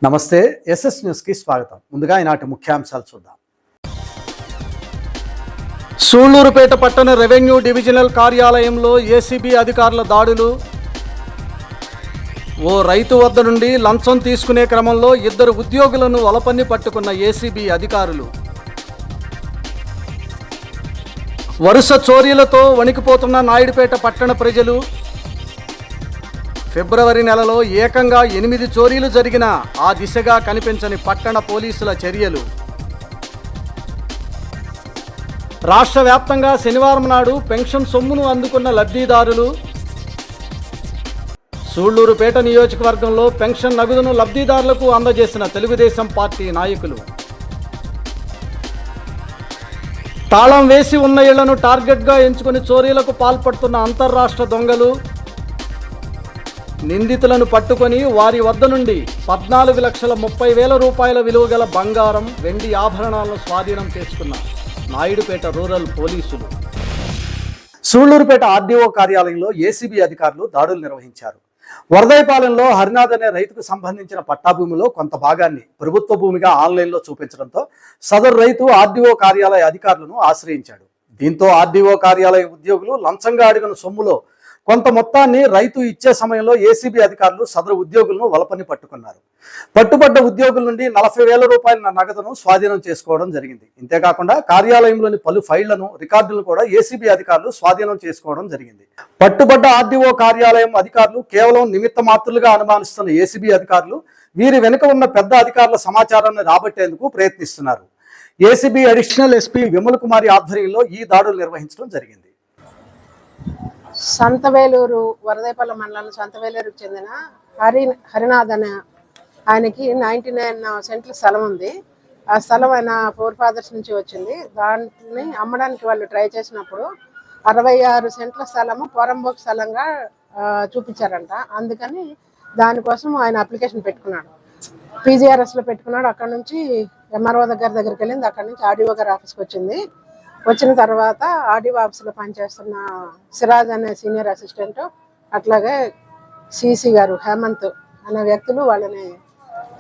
నమస్తే SS news కి స్వాగతం. ముందుగా ఈనాటి ముఖ్యాంశాలు చూద్దాం. సూళ్లూరుపేట పట్టణ రెవెన్యూ డివిజనల్ కార్యాలయంలో ఏసీబీ అధికారుల దాడులు. ఓ రైతు వద్ద నుండి లంచం తీసుకునే క్రమంలో 2 ఉద్యోగులను వలపన్ని పట్టుకున్న ఏసీబీ అధికారులు. వరుస చోరీలతో వణికిపోతున్న నాయుడుపేట పట్టణ ప్రజలు. ఫిబ్రవరి నెలలో ఏకంగా 8 చోరీలు జరిగిన ఆ దిశగా కనిపించని పట్టణ పోలీసుల చర్యలు. రాష్ట్ర వ్యాప్తంగా శనివారం నాడు పెన్షన్ సొమ్మును అందుకున్న లబ్ధిదారులు. సూళ్లూరుపేట నియోజకవర్గంలో పెన్షన్ నగదును లబ్ధిదారులకు అందజేసిన తెలుగుదేశం పార్టీ నాయకులు. తాళం వేసి ఉన్న ఇళ్లను టార్గెట్గా ఎంచుకుని చోరీలకు పాల్పడుతున్న అంతర్రాష్ట్ర దొంగలు. నిందితులను పట్టుకొని వారి వద్ద నుండి 14,30,000 రూపాయల విలువ గల బంగారం, వెండి ఆభరణాలను స్వాధీనం చేసుకున్న నాయుడుపేట రూరల్ పోలీసులు. సూళ్లూరుపేట ఆర్డీఓ కార్యాలయంలో ఏసీబీ అధికారులు దాడులు నిర్వహించారు. వరదైపాలెంలో హరినాథ్ అనే రైతుకు సంబంధించిన పట్టాభూమిలో కొంత భాగాన్ని ప్రభుత్వ భూమిగా ఆన్లైన్లో చూపించడంతో సదరు రైతు ఆర్డీఓ కార్యాలయ అధికారులను ఆశ్రయించాడు. దీంతో ఆర్డీఓ కార్యాలయ ఉద్యోగులు లంచంగా అడిగిన సొమ్ములో కొంత మొత్తాన్ని రైతు ఇచ్చే సమయంలో ఏసీబీ అధికారులు సదరు ఉద్యోగులను వలపని పట్టుకున్నారు. పట్టుబడ్డ ఉద్యోగుల నుండి 40,000 రూపాయల నగదును స్వాధీనం చేసుకోవడం జరిగింది. ఇంతేకాకుండా కార్యాలయంలోని పలు ఫైళ్లను, రికార్డులను కూడా ఏసీబీ అధికారులు స్వాధీనం చేసుకోవడం జరిగింది. పట్టుబడ్డ ఆర్డీఓ కార్యాలయం అధికారులు కేవలం నిమిత్త మాత్రులుగా అనుమానిస్తున్న ఏసీబీ అధికారులు వీరి వెనుక ఉన్న పెద్ద అధికారుల సమాచారాన్ని రాబట్టేందుకు ప్రయత్నిస్తున్నారు. ఏసీబీ అడిషనల్ ఎస్పీ విమల్ కుమారి ఆధ్వర్యంలో ఈ దాడులు నిర్వహించడం జరిగింది. సంతవేలూరు వరదైపల్లి మండలం సంతవేలూరుకు చెందిన హరినాథ్ అనే ఆయనకి 99 సెంట్ల స్థలం ఉంది. ఆ స్థలం ఆయన 4 ఫాదర్స్ నుంచి వచ్చింది. దాన్ని అమ్మడానికి వాళ్ళు ట్రై చేసినప్పుడు 66 సెంట్ల స్థలము పొరంబోక్ స్థలంగా చూపించారంట. అందుకని దానికోసం ఆయన అప్లికేషన్ పెట్టుకున్నాడు. పీజీఆర్ఎస్లో పెట్టుకున్నాడు. అక్కడ నుంచి ఎంఆర్ఓ దగ్గరికి వెళ్ళింది. అక్కడ నుంచి ఆర్డీఓ గారి ఆఫీస్కి వచ్చింది. వచ్చిన తర్వాత ఆర్డీఓ ఆఫీస్లో పనిచేస్తున్న సిరాజ్ అనే సీనియర్ అసిస్టెంట్, అట్లాగే సిసి గారు హేమంత్ అనే వ్యక్తులు వాళ్ళని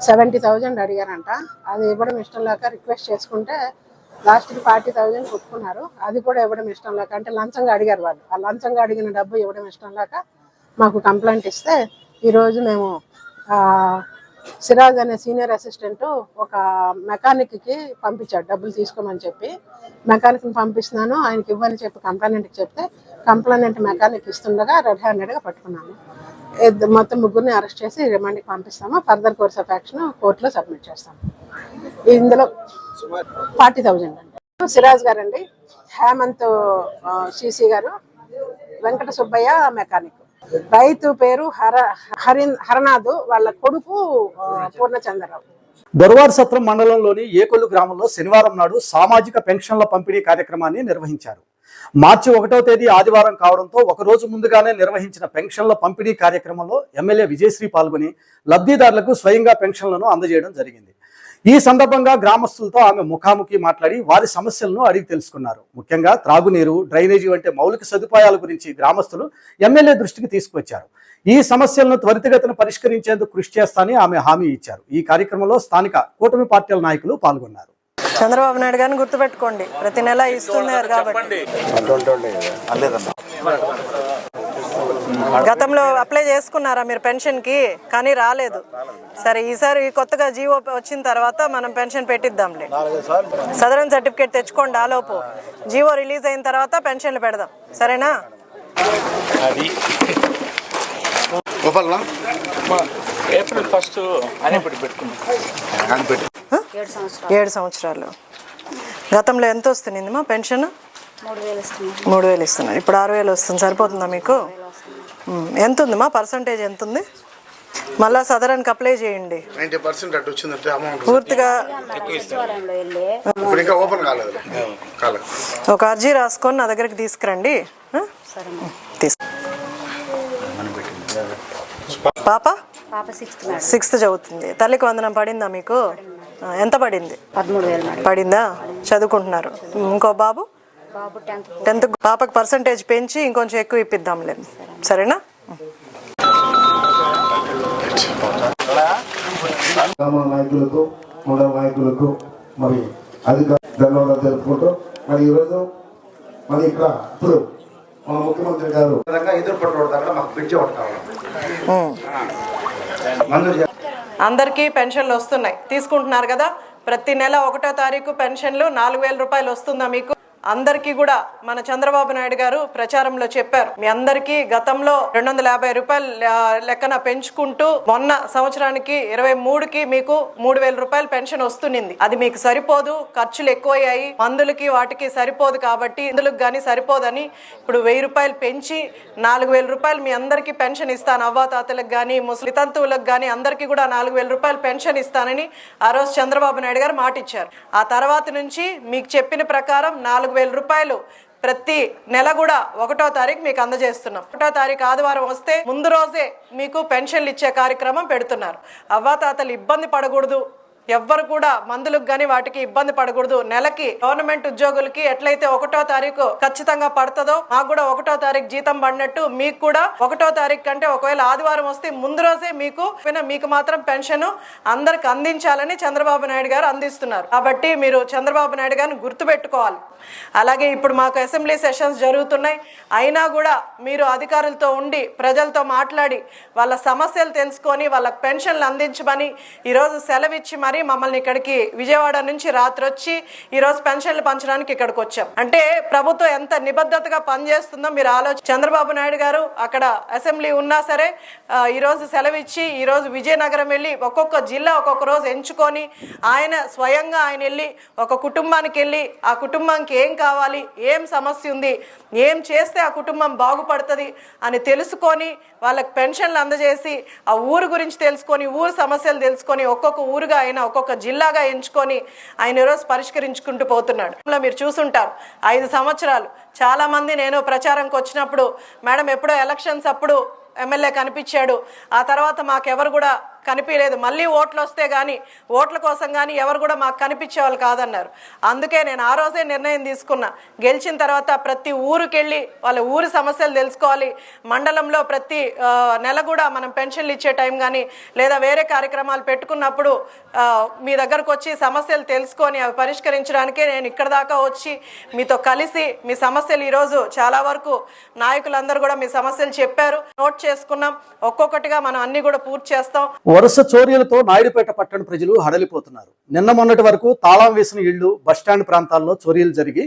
70,000 అడిగారంట. అది ఇవ్వడం ఇష్టం లేక రిక్వెస్ట్ చేసుకుంటే లాస్ట్కి 40,000 కొట్టుకున్నారు. అది కూడా ఇవ్వడం ఇష్టం లేక, అంటే లంచంగా అడిగారు వాళ్ళు. ఆ లంచంగా అడిగిన డబ్బు ఇవ్వడం ఇష్టం లేక మాకు కంప్లైంట్ ఇస్తే ఈరోజు మేము సిరాజ్ అనే సీనియర్ అసిస్టెంట్ ఒక మెకానిక్కి పంపించాడు డబ్బులు తీసుకోమని చెప్పి. మెకానిక్ని పంపిస్తున్నాను, ఆయనకి ఇవ్వని చెప్పి కంప్లైనెంట్కి చెప్తే కంప్లైనెంట్ మెకానిక్ ఇస్తుండగా రెడ్ హ్యాండెడ్గా పట్టుకున్నాము. మొత్తం 3 అరెస్ట్ చేసి రిమాండ్కి పంపిస్తాము. ఫర్దర్ కోర్స్ ఆఫ్ యాక్షన్ కోర్టులో సబ్మిట్ చేస్తాము. ఇందులో 40,000 అండి. సిరాజ్ గారు అండి, హేమంత్ సిసి గారు, వెంకట సుబ్బయ్య మెకానిక్. రైతు పేరు హరనాథ్, వాళ్ళ కొడుకు పూర్ణచంద్రరావు. దొరవారి సత్రం మండలంలోని ఏకొల్లు గ్రామంలో శనివారం నాడు సామాజిక పెన్షన్ల పంపిణీ కార్యక్రమాన్ని నిర్వహించారు. మార్చి 1వ తేదీ ఆదివారం కావడంతో ఒకరోజు ముందుగానే నిర్వహించిన పెన్షన్ల పంపిణీ కార్యక్రమంలో ఎమ్మెల్యే విజయశ్రీ పాల్గొని లబ్ధిదారులకు స్వయంగా పెన్షన్లను అందజేయడం జరిగింది. ఈ సందర్భంగా గ్రామస్తులతో ఆమె ముఖాముఖి మాట్లాడి వారి సమస్యలను అడిగి తెలుసుకున్నారు. ముఖ్యంగా త్రాగునీరు, డ్రైనేజీ వంటి మౌలిక సదుపాయాల గురించి గ్రామస్తులు ఎమ్మెల్యే దృష్టికి తీసుకువచ్చారు. ఈ సమస్యలను త్వరితగతిన పరిష్కరించేందుకు కృషి చేస్తానని ఆమె హామీ ఇచ్చారు. ఈ కార్యక్రమంలో స్థానిక కూటమి పార్టీల నాయకులు పాల్గొన్నారు. చంద్రబాబు నాయుడు గారిని గుర్తుపెట్టుకోండి, ప్రతి నెల ఇస్తున్నారు కాబట్టి. గతంలో అప్లై చేసుకున్నారా మీరు పెన్షన్కి? కానీ రాలేదు. సరే, ఈసారి కొత్తగా జీవో వచ్చిన తర్వాత మనం పెన్షన్ పెట్టిద్దాంలే. సదరన్ సర్టిఫికేట్ తెచ్చుకోండి. ఆలోపు జీవో రిలీజ్ అయిన తర్వాత పెన్షన్లు పెడదాం, సరేనా? ఏప్రిల్ 1 7 సంవత్సరాలు. గతంలో ఎంత వస్తుంది మా పెన్షన్? 3,000 ఇస్తున్నారు. ఇప్పుడు 6,000 వస్తుంది. సరిపోతుందా మీకు? ఎంత ఉంది మా పర్సంటేజ్? ఎంత ఉంది? మళ్ళా సదరానికి అప్లై చేయండి. 90% అటు వచ్చిందంటే అమౌంట్ పూర్తిగా ఒక అర్జీ రాసుకొని నా దగ్గరికి తీసుకురండి. పాప 6th చదువుతుంది. తల్లికి వందనం పడిందా మీకు? ఎంత పడింది? 13,000 పడిందా? చదువుకుంటున్నారు. ఇంకో బాబు 10th. పాపకి పర్సంటేజ్ పెంచి ఇంకొంచెం ఎక్కువ ఇప్పిద్దాంలే, సరేనా? గ్రామ నాయకులకు మండల నాయకులకు మరి అధిక ధన్యవాదాలు తెలుపుకుంటూ మరి ఈరోజు మరి ఇక్కడ ఇప్పుడు మన ముఖ్యమంత్రి గారు ఎదురు పట్టుకోవడం దగ్గర మాకు బ్రిడ్జ్ ఒకటి కావాలి మంజూరు అందరికీ పెన్షన్లు వస్తున్నాయి, తీసుకుంటున్నారు కదా. ప్రతి నెల 1వ తారీఖు పెన్షన్లు 4,000 రూపాయలు వస్తుందా మీకు? అందరికీ కూడా మన చంద్రబాబు నాయుడు గారు ప్రచారంలో చెప్పారు, మీ అందరికీ గతంలో 250 రూపాయలు లెక్కన పెంచుకుంటూ మొన్న సంవత్సరానికి 23కి మీకు 3,000 రూపాయలు పెన్షన్ వస్తుంది. అది మీకు సరిపోదు, ఖర్చులు ఎక్కువయ్యాయి, మందులకి వాటికి సరిపోదు కాబట్టి ఇందులకు కానీ సరిపోదని ఇప్పుడు 1,000 రూపాయలు పెంచి 4,000 రూపాయలు మీ అందరికీ పెన్షన్ ఇస్తాను. అవ్వాతాతలకు కానీ ముసలి తంతువులకు కానీ అందరికీ కూడా 4,000 రూపాయలు పెన్షన్ ఇస్తానని ఆ రోజు చంద్రబాబు నాయుడు గారు మాట ఇచ్చారు. ఆ తర్వాత నుంచి మీకు చెప్పిన ప్రకారం 4,000 రూపాయలు ప్రతి నెల కూడా 1వ తారీఖు మీకు అందజేస్తున్నాం. 1వ తారీఖు ఆదివారం వస్తే ముందు రోజే మీకు పెన్షన్లు ఇచ్చే కార్యక్రమం పెడుతున్నారు. అవ్వాతాతలు ఇబ్బంది పడకూడదు, ఎవ్వరు కూడా మందులకు కానీ వాటికి ఇబ్బంది పడకూడదు. నెలకి గవర్నమెంట్ ఉద్యోగులకి ఎట్లయితే 1వ తారీఖు ఖచ్చితంగా పడుతుందో మాకు కూడా 1వ తారీఖు జీతం పడినట్టు మీకు కూడా 1వ తారీఖు కంటే ఒకవేళ ఆదివారం వస్తే ముందు రోజే మీకు మాత్రం పెన్షన్ అందరికి అందించాలని చంద్రబాబు నాయుడు గారు అందిస్తున్నారు. కాబట్టి మీరు చంద్రబాబు నాయుడు గారిని గుర్తుపెట్టుకోవాలి. అలాగే ఇప్పుడు మాకు అసెంబ్లీ సెషన్స్ జరుగుతున్నాయి, అయినా కూడా మీరు అధికారులతో ఉండి ప్రజలతో మాట్లాడి వాళ్ళ సమస్యలు తెలుసుకొని వాళ్ళకి పెన్షన్లు అందించమని ఈరోజు సెలవిచ్చి మరి మమ్మల్ని ఇక్కడికి విజయవాడ నుంచి రాత్రి వచ్చి ఈరోజు పెన్షన్లు పంచడానికి ఇక్కడికి వచ్చాం. అంటే ప్రభుత్వం ఎంత నిబద్ధతగా పనిచేస్తుందో మీరు చంద్రబాబు నాయుడు గారు అక్కడ అసెంబ్లీ ఉన్నా సరే ఈరోజు సెలవిచ్చి ఈరోజు విజయనగరం వెళ్ళి ఒక్కొక్క జిల్లా ఒక్కొక్క రోజు ఎంచుకొని ఆయన స్వయంగా ఆయన వెళ్ళి ఒక కుటుంబానికి వెళ్ళి ఆ కుటుంబానికి ఏం కావాలి, ఏం సమస్య ఉంది, ఏం చేస్తే ఆ కుటుంబం బాగుపడుతుంది అని తెలుసుకొని వాళ్ళకి పెన్షన్లు అందజేసి ఆ ఊరు గురించి తెలుసుకొని ఊరు సమస్యలు తెలుసుకొని ఒక్కొక్క ఊరుగా ఆయన ఒక్కొక్క జిల్లాగా ఎంచుకొని ఆయన ఈరోజు పరిష్కరించుకుంటూ పోతున్నాడు. మీరు చూసుంటారు 5 సంవత్సరాలు చాలామంది నేను ప్రచారంకి వచ్చినప్పుడు మేడం ఎప్పుడో ఎలక్షన్స్ అప్పుడు ఎమ్మెల్యే కనిపించాడు, ఆ తర్వాత మాకెవరు కూడా కనిపించలేదు, మళ్ళీ ఓట్లు వస్తే కానీ ఓట్ల కోసం కానీ ఎవరు కూడా మాకు కనిపించే వాళ్ళు కాదన్నారు. అందుకే నేను ఆ రోజే నిర్ణయం తీసుకున్నా, గెలిచిన తర్వాత ప్రతి ఊరికి వెళ్ళి వాళ్ళ ఊరి సమస్యలు తెలుసుకోవాలి. మండలంలో ప్రతి నెల కూడా మనం పెన్షన్లు ఇచ్చే టైం కానీ లేదా వేరే కార్యక్రమాలు పెట్టుకున్నప్పుడు మీ దగ్గరకు వచ్చి సమస్యలు తెలుసుకొని అవి పరిష్కరించడానికే నేను ఇక్కడ దాకా వచ్చి మీతో కలిసి మీ సమస్యలు ఈరోజు చాలా వరకు నాయకులందరూ కూడా మీ సమస్యలు చెప్పారు, నోట్ చేసుకున్నాం, ఒక్కొక్కటిగా మనం అన్ని కూడా పూర్తి చేస్తాం. వరుస చోర్యలతో నాయుడుపేట పట్టణ ప్రజలు హడలిపోతున్నారు. నిన్న మొన్నటి వరకు తాళం వేసిన ఇళ్లు, బస్టాండ్ ప్రాంతాల్లో చోరీలు జరిగి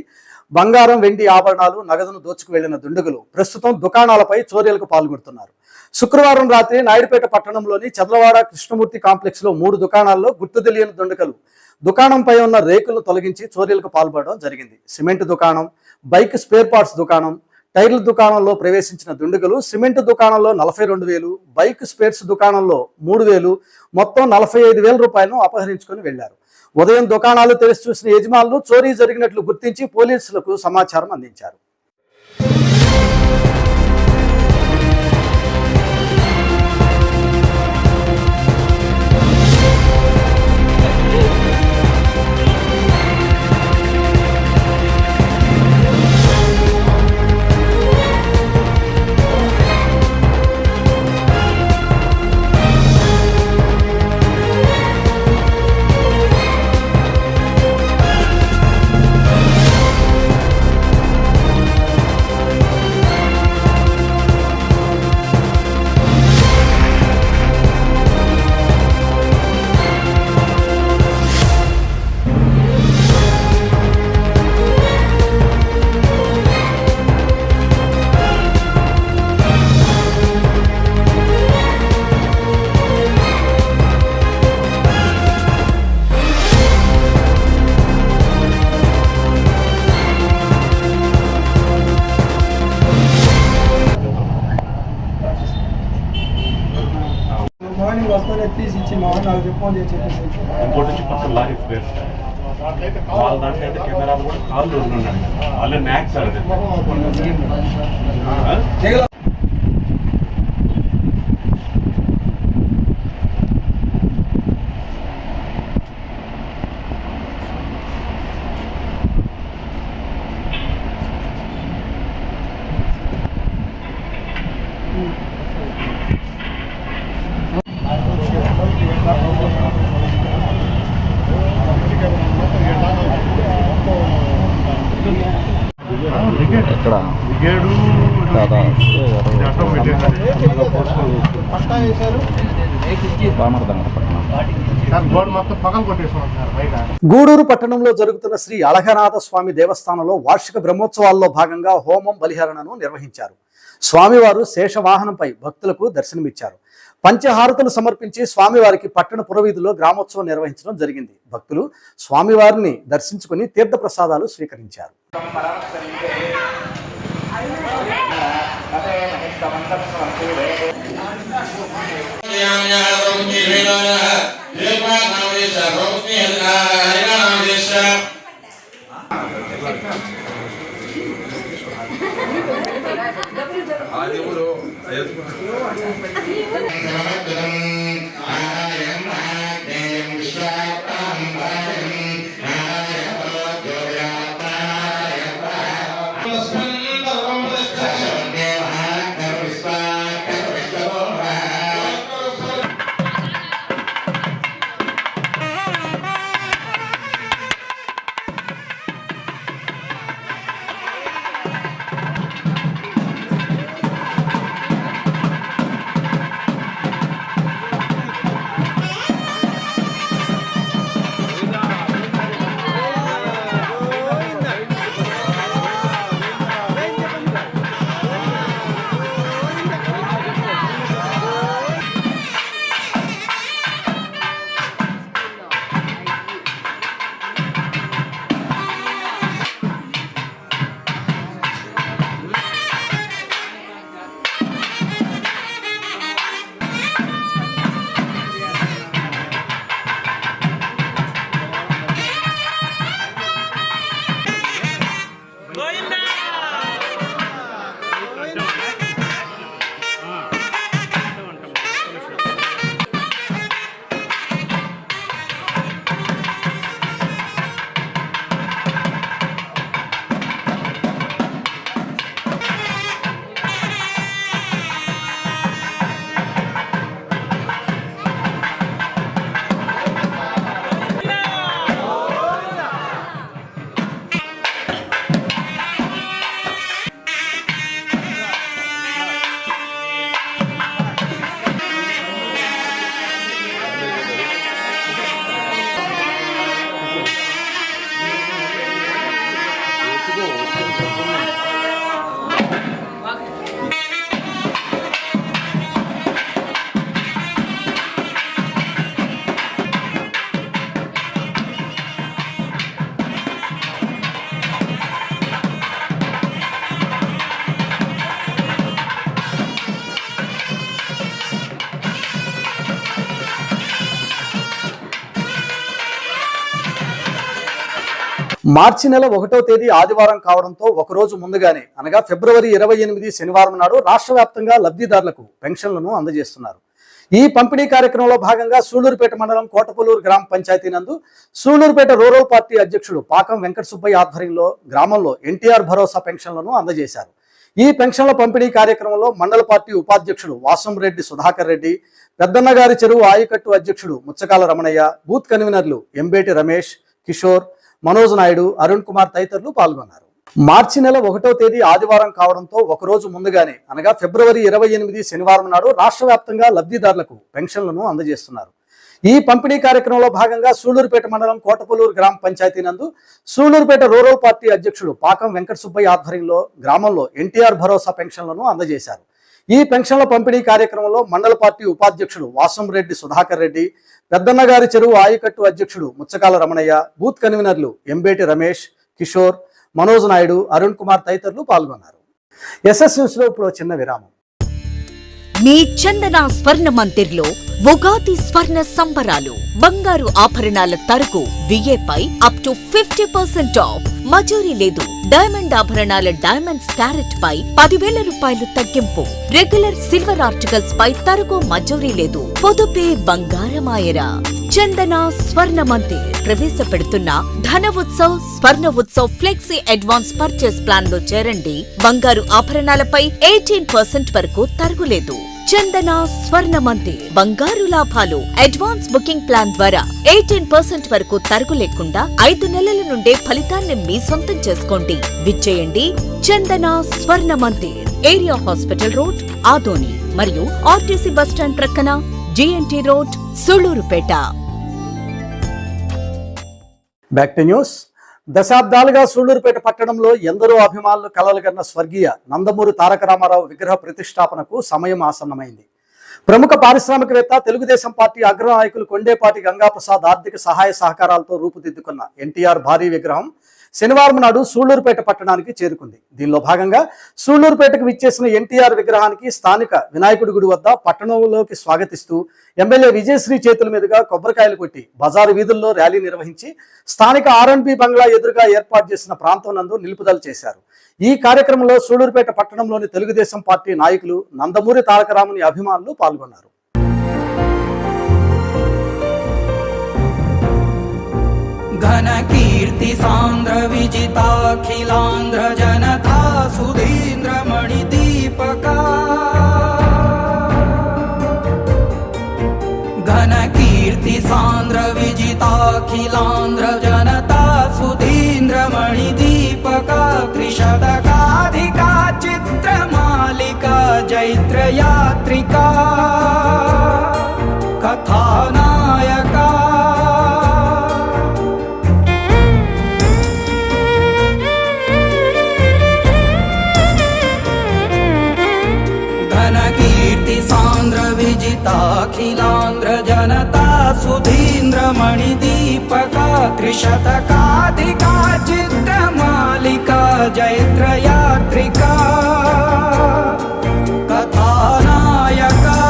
బంగారం, వెండి ఆభరణాలు, నగదును దోచుకు వెళ్లిన దుండగులు ప్రస్తుతం దుకాణాలపై చోర్యలకు పాల్గొడుతున్నారు. శుక్రవారం రాత్రి నాయుడుపేట పట్టణంలోని చంద్రవాడ కృష్ణమూర్తి కాంప్లెక్స్ లో 3 దుకాణాల్లో గుర్తు తెలియని దుండగులు దుకాణంపై ఉన్న రేకులను తొలగించి చోర్యలకు పాల్పడడం జరిగింది. సిమెంట్ దుకాణం, బైక్ స్పేర్ పార్ట్స్ దుకాణం, టైర్ల దుకాణంలో ప్రవేశించిన దుండగులు సిమెంట్ దుకాణంలో 42,000, బైక్ స్పేర్స్ దుకాణంలో 3,000, మొత్తం 45,000 రూపాయలను అపహరించుకొని వెళ్లారు. ఉదయం దుకాణాలు తెరిచి చూసిన యజమానులు చోరీ జరిగినట్లు గుర్తించి పోలీసులకు సమాచారం అందించారు. మార్నింగ్ వస్తానే తీసి ఇచ్చి మా నాకు ఫోన్ చేసి చెప్పేసి ఇంకోటి వచ్చి పక్కన లారీ స్పేర్ వాళ్ళ దాంట్లో అయితే కెమెరాలు కూడా కాళ్ళు ఉన్నాయి, వాళ్ళే మ్యాక్స్ సార్ అది. ఇక్కడ దాదాపు 20 పట్టా వేశారు. గూడూరు పట్టణంలో జరుగుతున్న శ్రీ అళఘనాథ స్వామి దేవస్థానంలో వార్షిక బ్రహ్మోత్సవాల్లో భాగంగా హోమం బలిహరణను నిర్వహించారు. స్వామివారు శేషవాహనంపై భక్తులకు దర్శనమిచ్చారు. పంచహారతులు సమర్పించి స్వామివారికి పట్టణ పురవీధిలో గ్రామోత్సవం నిర్వహించడం జరిగింది. భక్తులు స్వామివారిని దర్శించుకుని తీర్థ ప్రసాదాలు స్వీకరించారు. మార్చి నెల 1వ తేదీ ఆదివారం కావడంతో ఒకరోజు ముందుగానే అనగా ఫిబ్రవరి 28 శనివారం నాడు రాష్ట్ర వ్యాప్తంగా లబ్ధిదారులకు పెన్షన్లను అందజేస్తున్నారు. ఈ పంపిణీ కార్యక్రమంలో భాగంగా సూళ్లూరుపేట మండలం కోటపల్లూరు గ్రామ పంచాయతీ నందు సూళ్లూరుపేట రూరల్ పార్టీ అధ్యక్షుడు పాకం వెంకట సుబ్బయ్య ఆధ్వర్యంలో గ్రామంలో ఎన్టీఆర్ భరోసా పెన్షన్లను అందజేశారు. ఈ పెన్షన్ల పంపిణీ కార్యక్రమంలో మండల పార్టీ ఉపాధ్యక్షుడు వాసంరెడ్డి సుధాకర్ రెడ్డి, పెద్దన్నగారి చెరువు ఆయకట్టు అధ్యక్షుడు ముచ్చకాల రమణయ్య, బూత్ కన్వీనర్లు ఎంబేటి రమేష్, కిషోర్, మనోజ్ నాయుడు, అరుణ్ కుమార్ తదితరులు పాల్గొన్నారు. మార్చి నెల 1వ తేదీ ఆదివారం కావడంతో ఒకరోజు ముందుగానే అనగా ఫిబ్రవరి 28 శనివారం నాడు రాష్ట్ర వ్యాప్తంగా లబ్ధిదారులకు పెన్షన్లను అందజేస్తున్నారు. ఈ పంపిణీ కార్యక్రమంలో భాగంగా సూళ్లూరుపేట మండలం కోటపల్లూరు గ్రామ పంచాయతీ నందు సూళ్లూరుపేట రూరల్ పార్టీ అధ్యక్షుడు పాకం వెంకట సుబ్బయ్య ఆధ్వర్యంలో గ్రామంలో ఎన్టీఆర్ భరోసా పెన్షన్లను అందజేశారు. ఈ పెన్షన్ల పంపిణీ కార్యక్రమంలో మండల పార్టీ ఉపాధ్యక్షుడు వాసంరెడ్డి సుధాకర్ రెడ్డి, పెద్దన్నగారి చెరువు ఆయకట్టు అధ్యక్షుడు ముచ్చకాల రమణయ్య, బూత్ కన్వీనర్లు ఎంబేటి రమేష్, కిషోర్, మనోజ్ నాయుడు, అరుణ్ కుమార్ తదితరులు పాల్గొన్నారు. ఎస్ఎస్ న్యూస్ లో ఇప్పుడు చిన్న విరామం. మీ చందన స్వర్ణ మందిర్లో ఉగాది స్వర్ణ సంబరాలు. బంగారు ఆభరణాల తరుగు విఏపై అప్ టు 50% ఆఫ్. మజూరీ లేదు. డైమండ్ ఆభరణాల డైమండ్స్ క్యారెట్ పై 10,000 రూపాయలు తగ్గింపు. రెగ్యులర్ సిల్వర్ ఆర్టికల్స్ పై తరుగు మజూరీ లేదు. పొదుపే బంగారమాయరా. చందన స్వర్ణ మందిర్ ప్రవేశపెడుతున్న ధన ఉత్సవ్ స్వర్ణ Utsav flexi advance purchase plan లో చేరండి. బంగారు ఆభరణాలపై 18% వరకు తరుగులేదు. చందన స్వర్ణ మందిర్. బంగారు లాభాలు. అడ్వాన్స్ బుకింగ్ ప్లాన్ ద్వారా 18% వరకు తరుగు లేకుండా 5 నెలల నుండే ఫలితాన్ని మీ సొంతం చేసుకోండి. విచ్చేయండి చందన స్వర్ణ Mandir, area hospital road, Adoni మరియు ఆర్టీసీ బస్టాండ్ ప్రక్కన, GNT road, Sullurpeta. Back to news. దశాబ్దాలుగా సూళ్లూరుపేట పట్టణంలో ఎందరో అభిమానులు కలలుగన్న స్వర్గీయ నందమూరి తారక రామారావు విగ్రహ ప్రతిష్టాపనకు సమయం ఆసన్నమైంది. ప్రముఖ పారిశ్రామికవేత్త, తెలుగుదేశం పార్టీ అగ్రనాయకులు కొండేపాటి గంగాప్రసాద్ ఆర్థిక సహాయ సహకారాలతో రూపుదిద్దుకున్న ఎన్టీఆర్ భారీ విగ్రహం శనివారం నాడు సూళ్లూరుపేట పట్టణానికి చేరుకుంది. దీనిలో భాగంగా సూళ్లూరుపేటకు విచ్చేసిన ఎన్టీఆర్ విగ్రహానికి స్థానిక వినాయకుడి గుడి వద్ద పట్టణంలోకి స్వాగతిస్తూ ఎమ్మెల్యే విజయశ్రీ చేతుల మీదుగా కొబ్బరికాయలు కొట్టి బజారు వీధుల్లో ర్యాలీ నిర్వహించి స్థానిక R&B బంగ్లా ఎదురుగా ఏర్పాటు చేసిన ప్రాంతం నందు నిలుపుదల చేశారు. ఈ కార్యక్రమంలో సూళ్లూరుపేట పట్టణంలోని తెలుగుదేశం పార్టీ నాయకులు, నందమూరి తారక రాముని అభిమానులు పాల్గొన్నారు. घन कीर्ति सांद्र विजिताखिलांध्र जनता सुधींद्र मणिदीपका घन कीर्ति सांद्र विजिताखिलांध्र जनता सुधींद्र मणिदीपका त्रिशतकाधिका चित्रमालिका जैत्र यात्रिका कथानायका अखिलांध्र जनता सुधींद्र मणिदीपका त्रिशतकाधिका चित्रमालिका जैत्र यात्रिका कथानायका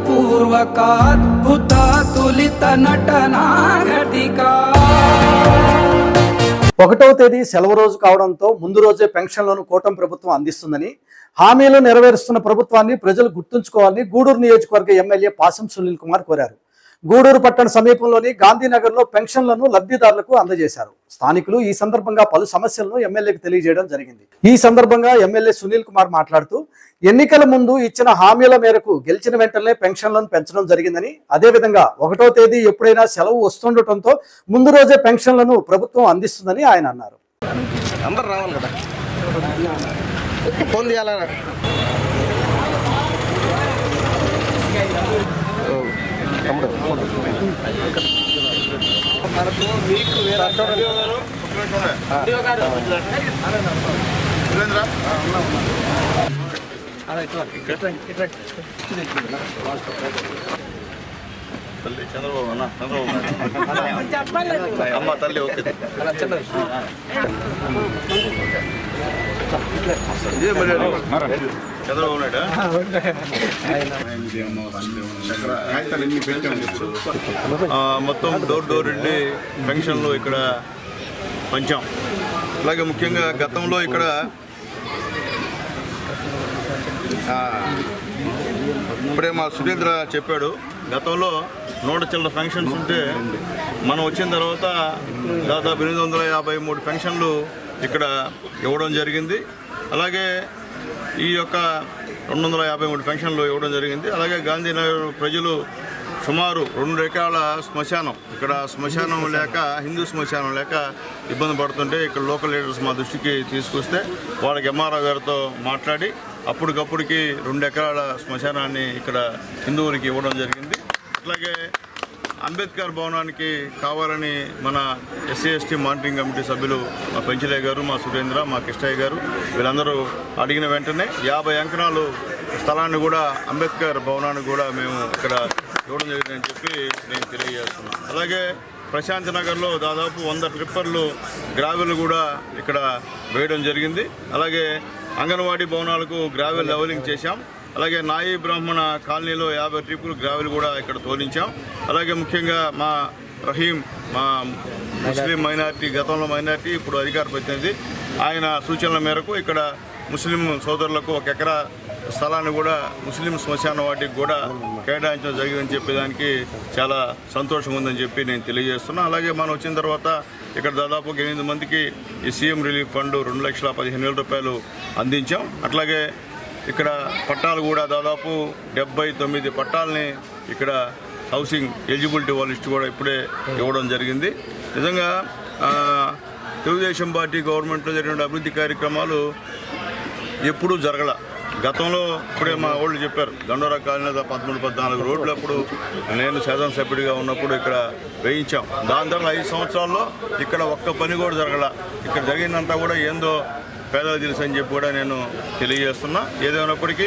పూర్వకాద్భుత తులిత నటనాఘటికా. 1వ తేదీ సెలవు రోజు కావడంతో ముందు రోజే పెన్షన్లను కూటమి ప్రభుత్వం అందిస్తుందని, హామీలు నెరవేరుస్తున్న ప్రభుత్వాన్ని ప్రజలు గుర్తుంచుకోవాలని గూడూరు నియోజకవర్గ ఎమ్మెల్యే పాసం సునీల్ కుమార్ కోరారు. గూడూరు పట్టణ సమీపంలోని గాంధీనగర్లో పెన్షన్లను లబ్ధిదారులకు అందజేశారు. స్థానికులు ఈ సందర్భంగా పలు సమస్యలను ఎమ్మెల్యేకి తెలియజేయడం జరిగింది. ఈ సందర్భంగా ఎమ్మెల్యే సునీల్ కుమార్ మాట్లాడుతూ, ఎన్నికల ముందు ఇచ్చిన హామీల మేరకు గెలిచిన వెంటనే పెన్షన్లను పెంచడం జరిగిందని, అదేవిధంగా 1వ తేదీ ఎప్పుడైనా సెలవు వస్తుండటంతో ముందు రోజే పెన్షన్లను ప్రభుత్వం అందిస్తుందని ఆయన అన్నారు. అందరు రావాలి కదా, ఫోన్ చేయాలా? తల్లి చంద్రబాబు అన్న, చంద్రబాబు అమ్మ తల్లి ఓకే చంద్రబాబు నాయుడు మొత్తం డోర్ వెళ్ళి పెన్షన్లు ఇక్కడ పంచాం. అలాగే ముఖ్యంగా గతంలో ఇక్కడ ఇప్పుడే మా సురేంద్ర చెప్పాడు, గతంలో 100 చిల్లర పెన్షన్స్ ఉంటే మనం వచ్చిన తర్వాత దాదాపు 853 పెన్షన్లు ఇక్కడ ఇవ్వడం జరిగింది. అలాగే ఈ యొక్క 253 పెన్షన్లు ఇవ్వడం జరిగింది. అలాగే గాంధీనగర్ ప్రజలు సుమారు 2 ఎకరాల శ్మశానం, ఇక్కడ శ్మశానం లేక, హిందూ శ్మశానం లేక ఇబ్బంది పడుతుంటే ఇక్కడ లోకల్ లీడర్స్ మా దృష్టికి తీసుకొస్తే వాళ్ళకి ఎంఆర్ఓ గారితో మాట్లాడి అప్పటికప్పుడుకి 2 ఎకరాల శ్మశానాన్ని ఇక్కడ హిందువులకి ఇవ్వడం జరిగింది. అట్లాగే అంబేద్కర్ భవనానికి కావాలని మన SC/ST మానిటరింగ్ కమిటీ సభ్యులు మా పెంచలే గారు, మా సురేంద్ర, మా కృష్ణయ్య గారు వీళ్ళందరూ అడిగిన వెంటనే 50 ఎకరాలు స్థలాన్ని కూడా అంబేద్కర్ భవనానికి కూడా మేము ఇక్కడ ఇవ్వడం జరిగిందని చెప్పి నేను తెలియజేస్తున్నాను. అలాగే ప్రశాంత్ నగర్లో దాదాపు 100 ట్రిప్పర్లు గ్రావెల్ కూడా ఇక్కడ వేయడం జరిగింది. అలాగే అంగన్వాడీ భవనాలకు గ్రావెల్ లెవలింగ్ చేశాం. అలాగే నాయి బ్రాహ్మణ కాలనీలో 50 ట్రిప్పులు గ్రావెల్ కూడా ఇక్కడ తోలించాం. అలాగే ముఖ్యంగా మా రహీం, మా ముస్లిం మైనారిటీ, గతంలో మైనారిటీ, ఇప్పుడు అధికార ప్రతినిధి, ఆయన సూచనల మేరకు ఇక్కడ ముస్లిం సోదరులకు 1 ఎకరా స్థలాన్ని కూడా ముస్లిం శ్మశాన వాటికి కూడా కేటాయించడం జరిగిందని చెప్పేదానికి చాలా సంతోషంగా ఉందని చెప్పి నేను తెలియజేస్తున్నాను. అలాగే మనం వచ్చిన తర్వాత ఇక్కడ దాదాపు 8 మందికి ఈ సీఎం రిలీఫ్ ఫండ్ 2,15,000 రూపాయలు అందించాం. అట్లాగే ఇక్కడ పట్టాలు కూడా దాదాపు 79 పట్టాలని ఇక్కడ హౌసింగ్ ఎలిజిబిలిటీ వాళ్ళ లిస్ట్ కూడా ఇప్పుడే ఇవ్వడం జరిగింది. నిజంగా తెలుగుదేశం పార్టీ గవర్నమెంట్లో జరిగిన అభివృద్ధి కార్యక్రమాలు ఎప్పుడూ జరగల. గతంలో ఇప్పుడే మా వాళ్ళు చెప్పారు, దండోరా కాలనీ 13-14 రోడ్లు అప్పుడు నేను శాసనసభ్యుడిగా ఉన్నప్పుడు ఇక్కడ వేయించాం. దాని తర్వాత 5 సంవత్సరాల్లో ఇక్కడ ఒక్క పని కూడా జరగల. ఇక్కడ జరిగిందంతా కూడా ఏందో పేదలు తెలుసు అని చెప్పి కూడా నేను తెలియజేస్తున్నా. ఏదేమైనప్పటికీ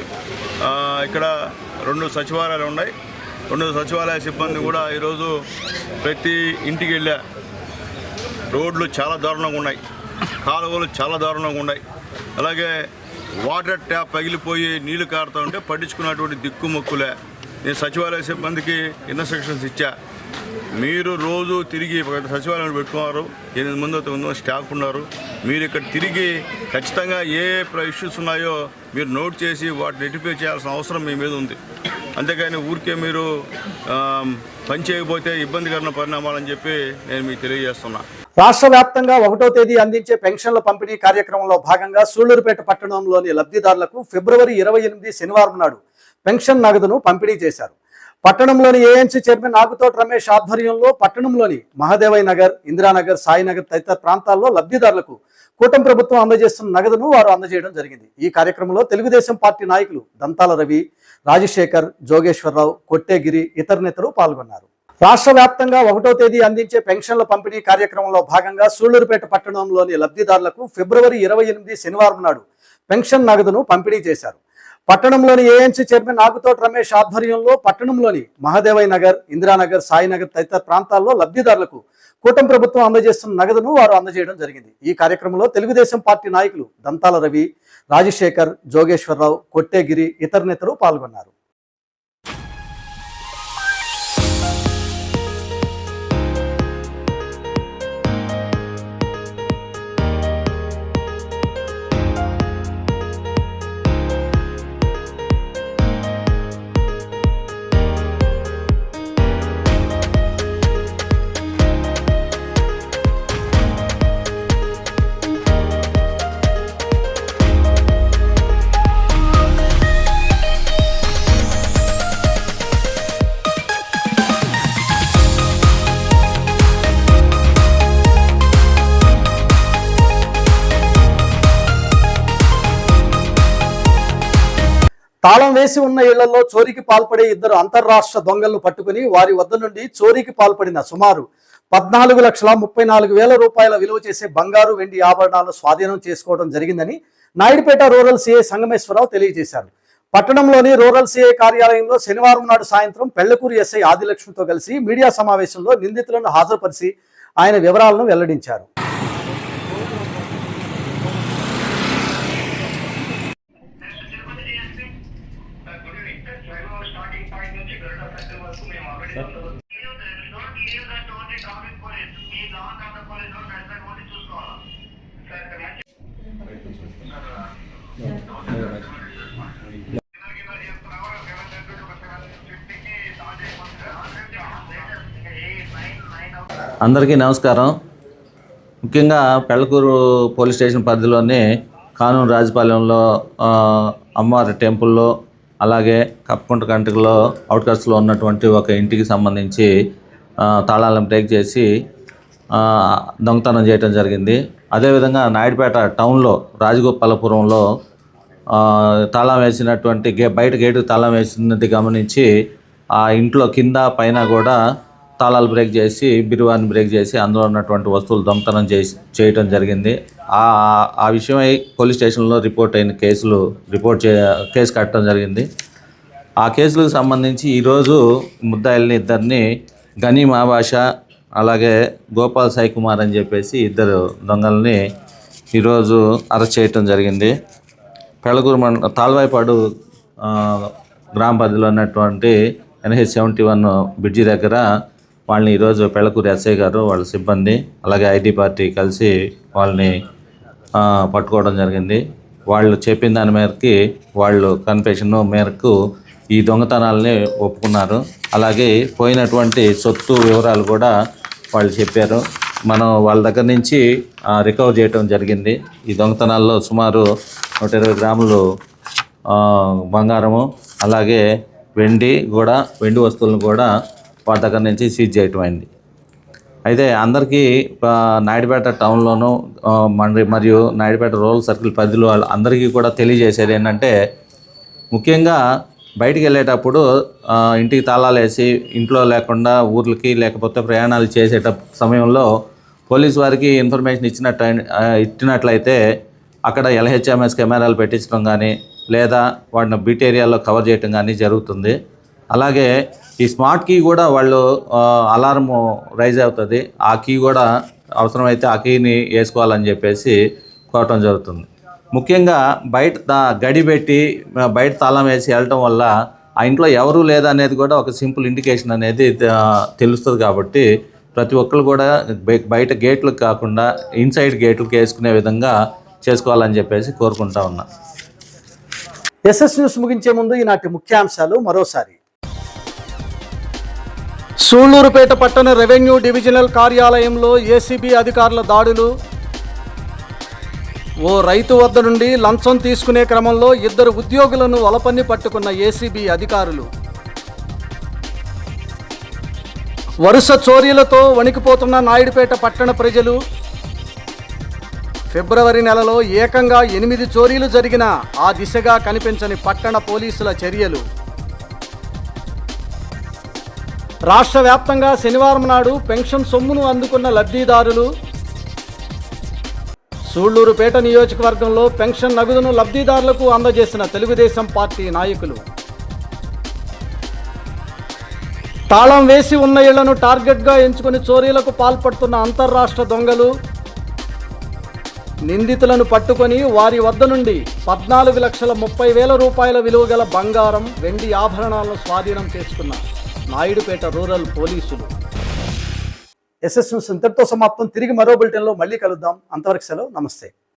ఇక్కడ 2 సచివాలయాలు ఉన్నాయి. 2 సచివాలయ సిబ్బంది కూడా ఈరోజు ప్రతి ఇంటికి వెళ్ళా. రోడ్లు చాలా దారుణంగా ఉన్నాయి, కాలువలు చాలా దారుణంగా ఉన్నాయి. అలాగే వాటర్ ట్యాప్ పగిలిపోయి నీళ్లు కారుతూ ఉంటే పట్టించుకున్నటువంటి దిక్కుమొక్కులే. నేను సచివాలయ సిబ్బందికి ఇన్స్ట్రక్షన్స్ ఇచ్చా, మీరు రోజు తిరిగి సచివాలయం పెట్టుకున్నారు, 8 మంది స్టాఫ్ ఉన్నారు, మీరు ఇక్కడ తిరిగి ఖచ్చితంగా ఏ ఇష్యూస్ ఉన్నాయో మీరు నోట్ చేసి వాటిని రెక్టిఫై చేయాల్సిన అవసరం మీ మీద ఉంది. అంతేకాని ఊరికే మీరు పని చేయకపోతే ఇబ్బందికరమైన పరిణామాలని చెప్పి నేను మీకు తెలియజేస్తున్నా. రాష్ట్ర వ్యాప్తంగా 1వ తేదీ అందించే పెన్షన్ల పంపిణీ కార్యక్రమంలో భాగంగా సూళ్లూరుపేట పట్టణంలోని లబ్ధిదారులకు ఫిబ్రవరి 28 శనివారం నాడు పెన్షన్ నగదును పంపిణీ చేశారు. పట్టణంలోని ఏఎన్సీ చైర్మన్ నాగుతోటి రమేష్ ఆధ్వర్యంలో పట్టణంలోని మహాదేవయ్య నగర్, ఇందిరానగర్, సాయినగర్ తదితర ప్రాంతాల్లో లబ్ధిదారులకు కూటమి ప్రభుత్వం అందజేస్తున్న నగదును వారు అందజేయడం జరిగింది. ఈ కార్యక్రమంలో తెలుగుదేశం పార్టీ నాయకులు దంతాల రవి, రాజశేఖర్, జోగేశ్వరరావు, కొట్టేగిరి, ఇతర నేతలు పాల్గొన్నారు. రాష్ట్ర వ్యాప్తంగా 1వ తేదీ అందించే పెన్షన్ల పంపిణీ కార్యక్రమంలో భాగంగా సూళ్లూరుపేట పట్టణంలోని లబ్ధిదారులకు ఫిబ్రవరి 28 శనివారం నాడు పెన్షన్ నగదును పంపిణీ చేశారు. పట్టణంలోని ఏఎన్సీ చైర్మన్ నాగుతోటి రమేష్ ఆధ్వర్యంలో పట్టణంలోని మహాదేవయ్య నగర్, ఇందిరానగర్, సాయినగర్ తదితర ప్రాంతాల్లో లబ్ధిదారులకు కూటమి ప్రభుత్వం అందజేస్తున్న నగదును వారు అందజేయడం జరిగింది. ఈ కార్యక్రమంలో తెలుగుదేశం పార్టీ నాయకులు దంతాల రవి, రాజశేఖర్, జోగేశ్వరరావు, కొట్టేగిరి, ఇతర నేతలు పాల్గొన్నారు. తాళం వేసి ఉన్న ఇళ్లలో చోరీకి పాల్పడే 2 అంతర్రాష్ట్ర దొంగలను పట్టుకుని వారి వద్ద నుండి చోరీకి పాల్పడిన సుమారు 14,34,000 రూపాయల విలువ చేసే బంగారు, వెండి ఆభరణాలను స్వాధీనం చేసుకోవడం జరిగిందని నాయుడుపేట రూరల్ సీఐ సంగమేశ్వరరావు తెలియజేశారు. పట్టణంలోని రూరల్ సీఐ కార్యాలయంలో శనివారం నాడు సాయంత్రం పెళ్లకూరు ఎస్ఐ ఆదిలక్ష్మితో కలిసి మీడియా సమావేశంలో నిందితులను హాజరుపరిచి ఆయన వివరాలను వెల్లడించారు. అందరికీ నమస్కారం. ముఖ్యంగా పెళ్లకూరు పోలీస్ స్టేషన్ పరిధిలోని కానూరు రాజపాలెంలో అమ్మవారి టెంపుల్లో, అలాగే కప్పకుంట కంటిలో అవుట్కట్స్లో ఉన్నటువంటి ఒక ఇంటికి సంబంధించి తాళాలను బ్రేక్ చేసి దొంగతనం చేయడం జరిగింది. అదేవిధంగా నాయుడుపేట టౌన్లో రాజగోపాలపురంలో తాళం వేసినటువంటి బయట గేటుకు తాళం వేసినది గమనించి ఆ ఇంట్లో కింద పైన కూడా తాళాలు బ్రేక్ చేసి బిరువాన్ని బ్రేక్ చేసి అందులో ఉన్నటువంటి వస్తువులు దొంగతనం చేయటం జరిగింది. ఆ విషయమై పోలీస్ స్టేషన్లో రిపోర్ట్ అయిన కేసు కట్టడం జరిగింది. ఆ కేసులకు సంబంధించి ఈరోజు ముద్దాయిల్ని 2 గనీం ఆబాషా, అలాగే గోపాల్ సాయి కుమార్ అని చెప్పేసి 2 దొంగల్ని ఈరోజు అరెస్ట్ చేయటం జరిగింది. పెళ్లకూరు తాళ్వాయిపాడు గ్రామ పరిధిలో ఉన్నటువంటి NH-71 బ్రిడ్జి దగ్గర వాళ్ళని ఈరోజు పెళ్ళకూరు ఎస్ఐ గారు వాళ్ళ సిబ్బంది అలాగే ఐటీ పార్టీ కలిసి వాళ్ళని పట్టుకోవడం జరిగింది. వాళ్ళు చెప్పిన దాని మేరకి వాళ్ళు కన్ఫెషన్ మేరకు ఈ దొంగతనాలని ఒప్పుకున్నారు. అలాగే పోయినటువంటి సొత్తు వివరాలు కూడా వాళ్ళు చెప్పారు. మనం వాళ్ళ దగ్గర నుంచి రికవర్ చేయడం జరిగింది. ఈ దొంగతనాల్లో సుమారు 120 గ్రాములు బంగారము అలాగే వెండి వస్తువులను కూడా వాటి దగ్గర నుంచి సీజ్ చేయటం అయింది. అయితే అందరికీ నాయుడుపేట టౌన్లోను మరియు నాయుడుపేట రూరల్ సర్కిల్ పరిధిలో అందరికీ కూడా తెలియజేసేది ఏంటంటే, ముఖ్యంగా బయటికి వెళ్ళేటప్పుడు ఇంటికి తాళాలు వేసి ఇంట్లో లేకుండా ఊర్లకి లేకపోతే ప్రయాణాలు చేసేట సమయంలో పోలీసు వారికి ఇన్ఫర్మేషన్ ఇచ్చినట్లయితే అక్కడ LHMS కెమెరాలు పెట్టించడం కానీ లేదా వాటిని బీట్ ఏరియాలో కవర్ చేయడం కానీ జరుగుతుంది. అలాగే ఈ స్మార్ట్ కీ కూడా వాళ్ళు అలారము రైజ్ అవుతుంది. ఆ కీ కూడా అవసరమైతే ఆ కీని వేసుకోవాలని చెప్పేసి కోరటం జరుగుతుంది. ముఖ్యంగా బయట గడి పెట్టి బయట తాళం వేసి వెళ్ళటం వల్ల ఆ ఇంట్లో ఎవరు లేదనేది కూడా ఒక సింపుల్ ఇండికేషన్ అనేది తెలుస్తుంది. కాబట్టి ప్రతి ఒక్కరు కూడా బయట గేట్లకు కాకుండా ఇన్సైడ్ గేట్లకు వేసుకునే విధంగా చేసుకోవాలని చెప్పేసి కోరుకుంటా ఉన్నా. SS న్యూస్ ముగించే ముందు ఈనాటి ముఖ్యాంశాలు మరోసారి. సూళ్లూరుపేట పట్టణ రెవెన్యూ డివిజనల్ కార్యాలయంలో ఏసీబీ అధికారుల దాడులు. ఓ రైతు వద్ద నుండి లంచం తీసుకునే క్రమంలో 2 ఉద్యోగులను వలపన్ని పట్టుకున్న ఏసీబీ అధికారులు. వరుస చోరీలతో వణికిపోతున్న నాయుడుపేట పట్టణ ప్రజలు. ఫిబ్రవరి నెలలో ఏకంగా 8 చోరీలు జరిగిన ఆ దిశగా కనిపించని పట్టణ పోలీసుల చర్యలు. రాష్ట్ర వ్యాప్తంగా శనివారం నాడు పెన్షన్ సొమ్మును అందుకున్న లబ్ధిదారులు. సూళ్లూరుపేట నియోజకవర్గంలో పెన్షన్ నగదును లబ్ధిదారులకు అందజేసిన తెలుగుదేశం పార్టీ నాయకులు. తాళం వేసి ఉన్న ఇళ్లను టార్గెట్గా ఎంచుకుని చోరీలకు పాల్పడుతున్న అంతర్రాష్ట్ర దొంగలు. నిందితులను పట్టుకొని వారి వద్ద నుండి 14,30,000 రూపాయల విలువ గల బంగారం, వెండి ఆభరణాలను స్వాధీనం చేసుకున్న నాయుడుపేట రూరల్ పోలీసులు. SS న్యూస్ ఇంతటితో సమాప్తం. తిరిగి మరో బులెటిన్లో మళ్ళీ కలుద్దాం. అంతవరకు సెలవు. నమస్తే.